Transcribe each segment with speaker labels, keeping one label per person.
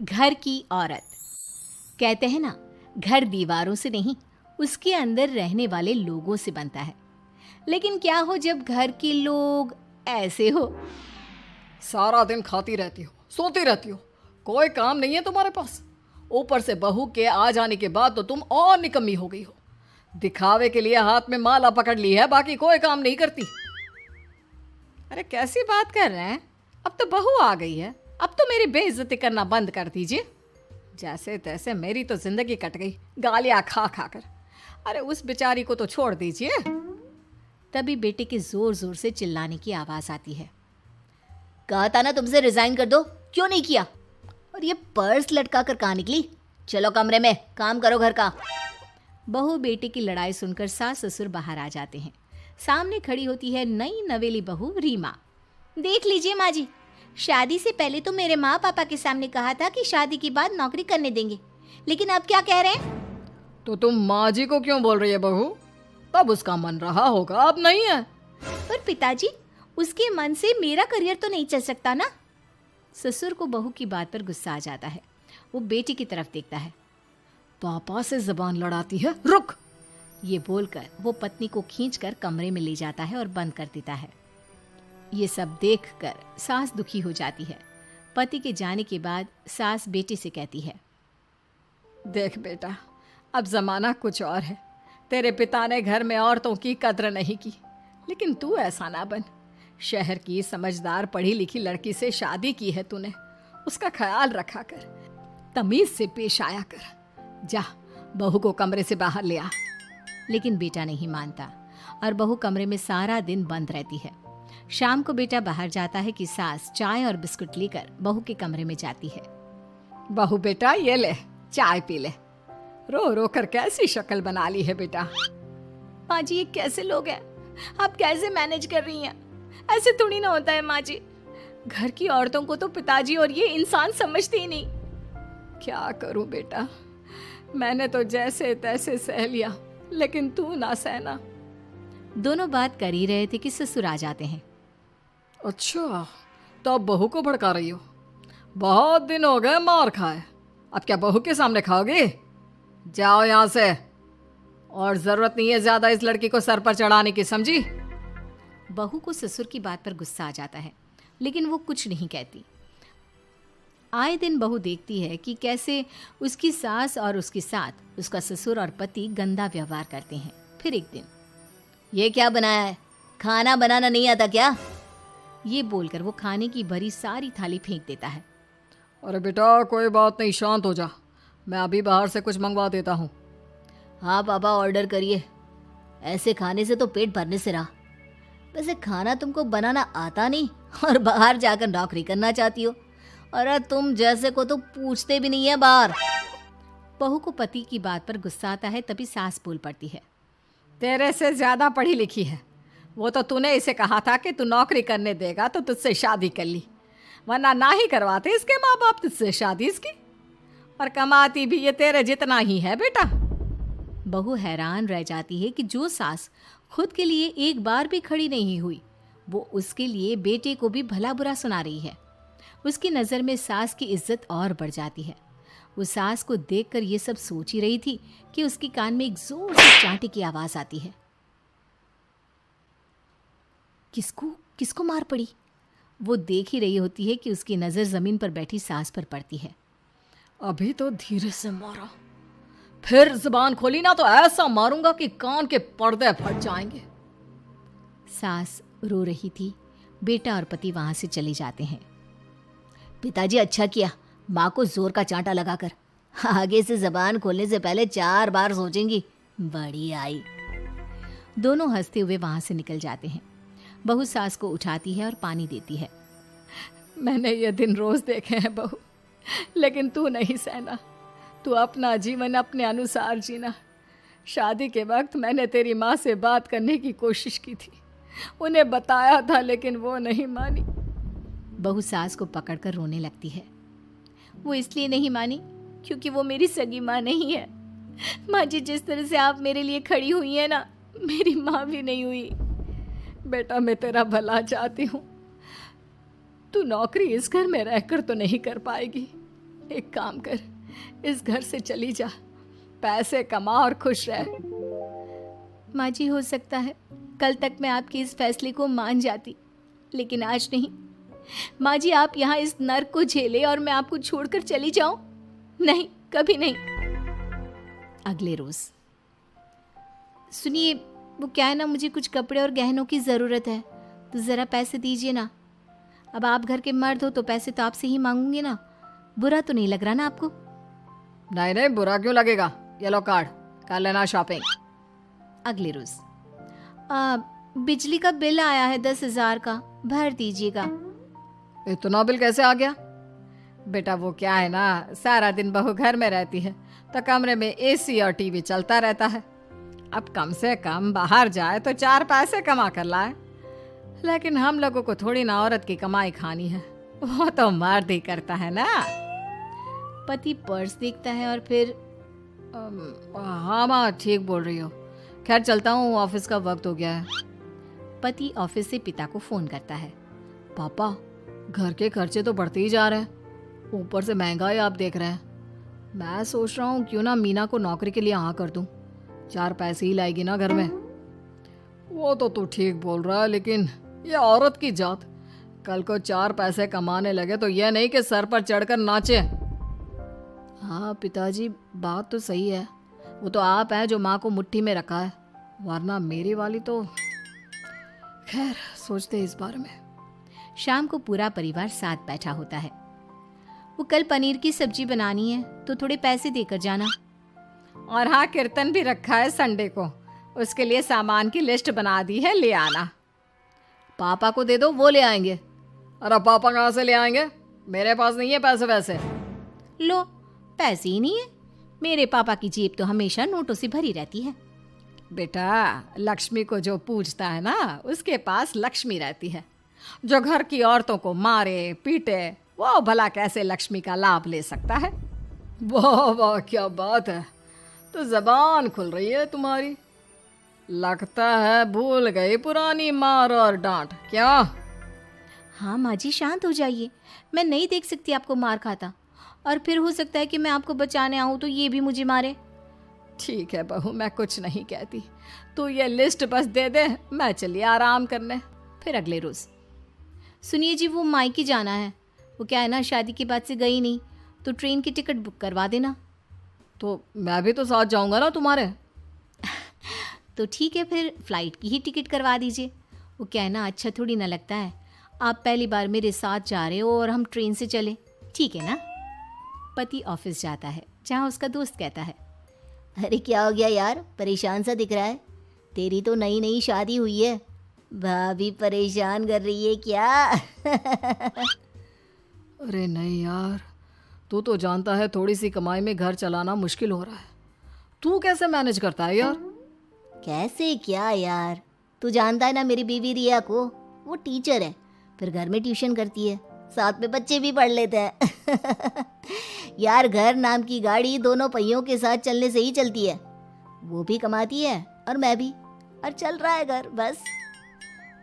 Speaker 1: घर की औरत। कहते हैं ना, घर दीवारों से नहीं, उसके अंदर रहने वाले लोगों से बनता है। लेकिन क्या हो जब घर के लोग ऐसे हो?
Speaker 2: सारा दिन खाती रहती हो, सोती रहती हो, कोई काम नहीं है तुम्हारे पास। ऊपर से बहू के आ जाने के बाद तो तुम और निकम्मी हो गई हो। दिखावे के लिए हाथ में माला पकड़ ली है, बाकी कोई काम नहीं करती।
Speaker 1: अरे कैसी बात कर रहे हैं? अब तो बहू आ गई है, अब तो मेरी बेइज्जती करना बंद कर दीजिए।
Speaker 2: जैसे तैसे मेरी तो जिंदगी कट गई, गालियां खा खा कर। अरे उस बेचारी को तो छोड़ दीजिए।
Speaker 1: तभी बेटे के जोर जोर से चिल्लाने की आवाज आती है। कहा था ना तुमसे रिजाइन कर दो, क्यों नहीं किया? और ये पर्स लटका कर कहाँ निकली? चलो कमरे में, काम करो घर का। बहू बेटे की लड़ाई सुनकर सास ससुर बाहर आ जाते हैं। सामने खड़ी होती है नई नवेली बहू रीमा। देख लीजिए माँ जी, शादी से पहले तो मेरे माँ पापा के सामने कहा था कि शादी के बाद नौकरी करने देंगे, लेकिन अब क्या कह रहे हैं?
Speaker 2: तो तुम माँ जी को क्यों बोल रही है बहू? तब उसका मन रहा होगा, अब नहीं है।
Speaker 1: पर पिताजी, उसके मन से मेरा करियर तो नहीं चल सकता ना। ससुर को बहू की बात पर गुस्सा आ जाता है। वो बेटी की तरफ देखता है।
Speaker 2: पापा से जबान लड़ाती है, रुक।
Speaker 1: ये बोलकर वो पत्नी को खींचकर कमरे में ले जाता है और बंद कर देता है। ये सब देखकर सास दुखी हो जाती है। पति के जाने के बाद सास बेटी से कहती है,
Speaker 2: देख बेटा, अब जमाना कुछ और है। तेरे पिता ने घर में औरतों की कद्र नहीं की, लेकिन तू ऐसा ना बन। शहर की समझदार पढ़ी लिखी लड़की से शादी की है तूने, उसका ख्याल रखा कर, तमीज से पेश आया कर। जा, बहू को कमरे से बाहर ले आ।
Speaker 1: लेकिन बेटा नहीं मानता और बहू कमरे में सारा दिन बंद रहती है। शाम को बेटा बाहर जाता है कि सास चाय और बिस्कुट लेकर बहू के कमरे में जाती है।
Speaker 2: बहू बेटा ये ले, चाय पी ले। रो रो कर कैसी शक्ल बना ली है बेटा।
Speaker 1: माँ जी, ये कैसे लोग हैं? आप कैसे मैनेज कर रही हैं? ऐसे थोड़ी ना होता है माँ जी। घर की औरतों को तो पिताजी और ये इंसान समझते ही नहीं।
Speaker 2: क्या करूं बेटा, मैंने तो जैसे तैसे सह लिया, लेकिन तू ना सहना।
Speaker 1: दोनों बात कर ही रहे थे कि ससुर आ जाते हैं।
Speaker 2: अच्छा, तो अब बहू को भड़का रही हो? बहुत दिन हो गए मार खाए, अब क्या बहू के सामने खाओगे? जाओ यहाँ से, और जरूरत नहीं है ज्यादा इस लड़की को सर पर चढ़ाने की, समझी?
Speaker 1: बहू को ससुर की बात पर गुस्सा आ जाता है, लेकिन वो कुछ नहीं कहती। आए दिन बहू देखती है कि कैसे उसकी सास और उसके साथ उसका ससुर और पति गंदा व्यवहार करते हैं। फिर एक दिन, ये क्या बनाया है? खाना बनाना नहीं आता क्या? ये बोलकर वो खाने की भरी सारी थाली फेंक देता है।
Speaker 2: अरे बेटा कोई बात नहीं, शांत हो जा, मैं अभी बाहर से कुछ मंगवा देता हूँ।
Speaker 1: हाँ पापा, ऑर्डर करिए। ऐसे खाने से तो पेट भरने से रहा। वैसे खाना तुमको बनाना आता नहीं और बाहर जाकर नौकरी करना चाहती हो। अरे तुम जैसे को तो पूछते भी नहीं है बाहर। बहू को पति की बात पर गुस्सा आता है, तभी सास बोल पड़ती है।
Speaker 2: तेरे से ज्यादा पढ़ी लिखी है, वो तो तूने इसे कहा था कि तू नौकरी करने देगा तो तुझसे शादी कर ली, वरना ना ही करवाते इसके माँ बाप तुझसे शादी इसकी। और कमाती भी ये तेरे जितना ही है बेटा।
Speaker 1: बहू हैरान रह जाती है कि जो सास खुद के लिए एक बार भी खड़ी नहीं हुई, वो उसके लिए बेटे को भी भला बुरा सुना रही है। उसकी नज़र में सास की इज्जत और बढ़ जाती है। वो सास को देखकर ये सब सोच ही रही थी कि उसके कान में एक जोर से चांटे की आवाज आती है। किसको किसको मार पड़ी? वो देख ही रही होती है कि उसकी नज़र जमीन पर बैठी सास पर पड़ती है।
Speaker 2: अभी तो धीरे से मारा, फिर जुबान खोली ना तो ऐसा मारूंगा कि कान के पर्दे फट जाएंगे।
Speaker 1: सास रो रही थी। बेटा और पति वहां से चले जाते हैं। पिताजी अच्छा किया माँ को जोर का चांटा लगाकर, आगे से जबान खोलने से पहले 4 बार सोचेंगी। बड़ी आई। दोनों हंसते हुए वहां से निकल जाते हैं। बहू सास को उठाती है और पानी देती है।
Speaker 2: मैंने ये दिन रोज देखे हैं बहू, लेकिन तू नहीं सहना। तू अपना जीवन अपने अनुसार जीना। शादी के वक्त मैंने तेरी माँ से बात करने की कोशिश की थी, उन्हें बताया था, लेकिन वो नहीं मानी।
Speaker 1: बहू सास को पकड़कर रोने लगती है। वो इसलिए नहीं मानी क्योंकि वो मेरी सगी माँ नहीं है। माँ जी, जिस तरह से आप मेरे लिए खड़ी हुई है ना, मेरी माँ भी नहीं हुई।
Speaker 2: बेटा मैं तेरा भला चाहती हूँ, तू नौकरी इस घर में रहकर तो नहीं कर पाएगी, एक काम कर, इस घर से चली जा, पैसे कमा और खुश रह।
Speaker 1: माँ जी, हो सकता है कल तक मैं आपके इस फैसले को मान जाती, लेकिन आज नहीं। माँ जी, आप यहाँ इस नर्क को झेले और मैं आपको छोड़कर चली जाऊं? नहीं, कभी नहीं। अगले रोज, सुनिए, वो क्या है ना, मुझे कुछ कपड़े और गहनों की ज़रूरत है, तो ज़रा पैसे दीजिए ना। अब आप घर के मर्द हो तो पैसे तो आपसे ही मांगूंगे ना। बुरा तो नहीं लग रहा ना आपको?
Speaker 2: नहीं नहीं, बुरा क्यों लगेगा, ये लो कार्ड, कर लेना शॉपिंग।
Speaker 1: अगले रोज, बिजली का बिल आया है 10,000 का, भर दीजिएगा।
Speaker 2: इतना बिल कैसे आ गया? बेटा वो क्या है ना, सारा दिन बहू घर में रहती है तो कमरे में एसी और टीवी चलता रहता है। अब कम से कम बाहर जाए तो 4 पैसे कमा कर लाए, लेकिन हम लोगों को थोड़ी ना औरत की कमाई खानी है, वो तो मर्द ही करता है ना।
Speaker 1: पति पर्स देखता है और फिर
Speaker 2: हाँ माँ, ठीक बोल रही हो, खैर चलता हूँ, ऑफिस का वक्त हो गया है।
Speaker 1: पति ऑफिस से पिता को फोन करता है।
Speaker 2: पापा, घर के खर्चे तो बढ़ते ही जा रहे हैं, ऊपर से महंगाई आप देख रहे हैं। मैं सोच रहा हूँ क्यों ना मीना को नौकरी के लिए हाँ कर दूँ, 4 पैसे ही लाएगी ना घर में। वो तो तू ठीक बोल रहा है, लेकिन ये औरत की जात, कल को 4 पैसे कमाने लगे तो यह नहीं कि सर पर चढ़कर नाचे। हाँ पिताजी, बात तो सही है, वो तो आप हैं जो माँ को मुट्ठी में रखा है, वरना मेरी वाली तो। खैर, सोचते इस बारे में।
Speaker 1: शाम को पूरा परिवार साथ बैठा होता है। वो कल पनीर की सब्जी बनानी है तो थोड़े पैसे देकर जाना।
Speaker 2: और हाँ, कीर्तन भी रखा है संडे को, उसके लिए सामान की लिस्ट बना दी है, ले आना। पापा को दे दो, वो ले आएंगे। अरे पापा कहाँ से ले आएंगे, मेरे पास नहीं है पैसे वैसे।
Speaker 1: लो, पैसे ही नहीं है? मेरे पापा की जेब तो हमेशा नोटों से भरी रहती है।
Speaker 2: बेटा, लक्ष्मी को जो पूजता है ना, उसके पास लक्ष्मी रहती है। जो घर की औरतों को मारे पीटे, वो भला कैसे लक्ष्मी का लाभ ले सकता है? वाह वाह, क्या बात है, तो जबान खुल रही है तुम्हारी। लगता है भूल गई पुरानी मार और डांट, क्या?
Speaker 1: हाँ माँ जी, शांत हो जाइए, मैं नहीं देख सकती आपको मार खाता, और फिर हो सकता है कि मैं आपको बचाने आऊँ तो ये भी मुझे मारे।
Speaker 2: ठीक है बहू, मैं कुछ नहीं कहती, तू ये लिस्ट बस दे दे, मैं चलिए आराम करने।
Speaker 1: फिर अगले रोज, सुनिए जी, वो मायके जाना है, वो क्या है ना, शादी के बाद से गई नहीं, तो ट्रेन की टिकट बुक करवा देना।
Speaker 2: तो मैं भी तो साथ जाऊंगा ना तुम्हारे।
Speaker 1: तो ठीक है, फिर फ्लाइट की ही टिकट करवा दीजिए। वो क्या है ना, अच्छा थोड़ी ना लगता है, आप पहली बार मेरे साथ जा रहे हो और हम ट्रेन से चले, ठीक है ना? पति ऑफिस जाता है, जहाँ उसका दोस्त कहता है,
Speaker 3: अरे क्या हो गया यार, परेशान सा दिख रहा है, तेरी तो नई नई शादी हुई है, भाभी परेशान कर रही है क्या?
Speaker 2: अरे नहीं यार, तू तो जानता है थोड़ी सी कमाई में घर चलाना मुश्किल हो रहा है, तू कैसे मैनेज करता है यार?
Speaker 3: कैसे क्या यार, तू जानता है ना मेरी बीवी रिया को, वो टीचर है, फिर घर में ट्यूशन करती है, साथ में बच्चे भी पढ़ लेते हैं। यार, घर नाम की गाड़ी दोनों पहियों के साथ चलने से ही चलती है, वो भी कमाती है और मैं भी, और चल रहा है घर बस।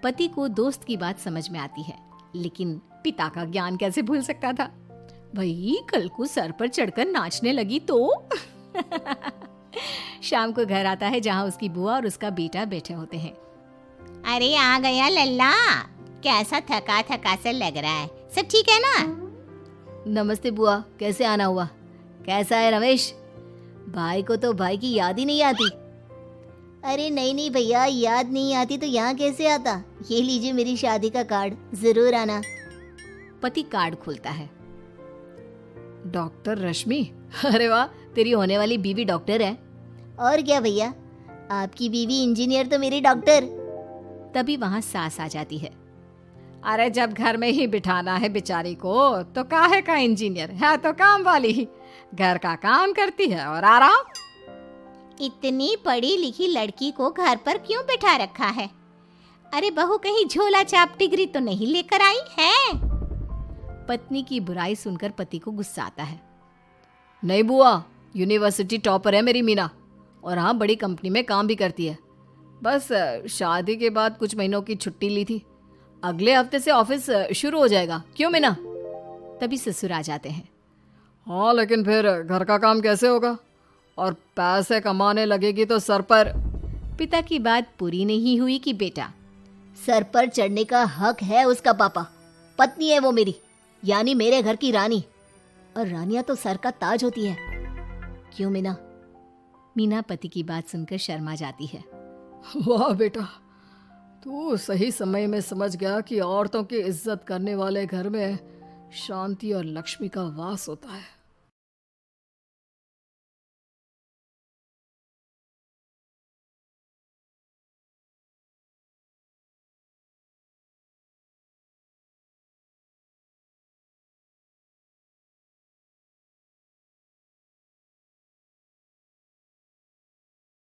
Speaker 1: पति को दोस्त की बात समझ में आती है, लेकिन पिता का ज्ञान कैसे भूल सकता था? भाई, कल को सर पर चढ़कर नाचने लगी तो। शाम को घर आता है, जहाँ उसकी बुआ और उसका बेटा बैठे होते हैं।
Speaker 3: अरे आ गया लल्ला, कैसा थका थका सा लग रहा है, सब ठीक है ना?
Speaker 1: नमस्ते बुआ, कैसे आना हुआ? कैसा है रमेश? भाई को तो भाई की याद ही नहीं आती।
Speaker 3: अरे नहीं नहीं भैया, याद नहीं आती तो यहाँ कैसे आता, ये लीजिए मेरी शादी का कार्ड, जरूर आना।
Speaker 1: पति कार्ड खोलता है।
Speaker 2: डॉक्टर रश्मि,
Speaker 1: अरे वाह, तेरी होने वाली बीवी डॉक्टर है।
Speaker 3: और क्या भैया, आपकी बीवी इंजीनियर तो मेरी डॉक्टर।
Speaker 1: तभी वहाँ सास आ जाती है।
Speaker 2: अरे जब घर में ही बिठाना है बेचारी को, तो काहे का इंजीनियर है, तो काम वाली ही, घर का काम करती है और आराम।
Speaker 3: इतनी पढ़ी लिखी लड़की को घर पर क्यों बिठा रखा है? अरे बहू कहीं झोला छाप डिग्री तो नहीं लेकर आई है?
Speaker 1: पत्नी की बुराई सुनकर पति को गुस्सा आता है।
Speaker 2: नहीं बुआ, यूनिवर्सिटी टॉपर है मेरी मीना, और हाँ, बड़ी कंपनी में काम भी करती है। बस शादी के बाद कुछ महीनों की छुट्टी ली थी, अगले हफ्ते से ऑफिस शुरू हो जाएगा। क्यों मीना?
Speaker 1: तभी ससुर आ जाते हैं।
Speaker 2: हाँ, लेकिन फिर घर का काम कैसे होगा? और पैसे कमाने लगेगी तो सर पर।
Speaker 1: पिता की बात पूरी नहीं हुई कि बेटा,
Speaker 3: सर पर चढ़ने का हक है उसका पापा। पत्नी है वो मेरी, यानी मेरे घर की रानी। और रानियां तो सर का ताज होती है। क्यों मीना?
Speaker 1: मीना पति की बात सुनकर शर्मा जाती है।
Speaker 2: वाह बेटा, तू सही समय में समझ गया कि औरतों की इज्जत करने वाले घर में शांति और लक्ष्मी का वास होता है।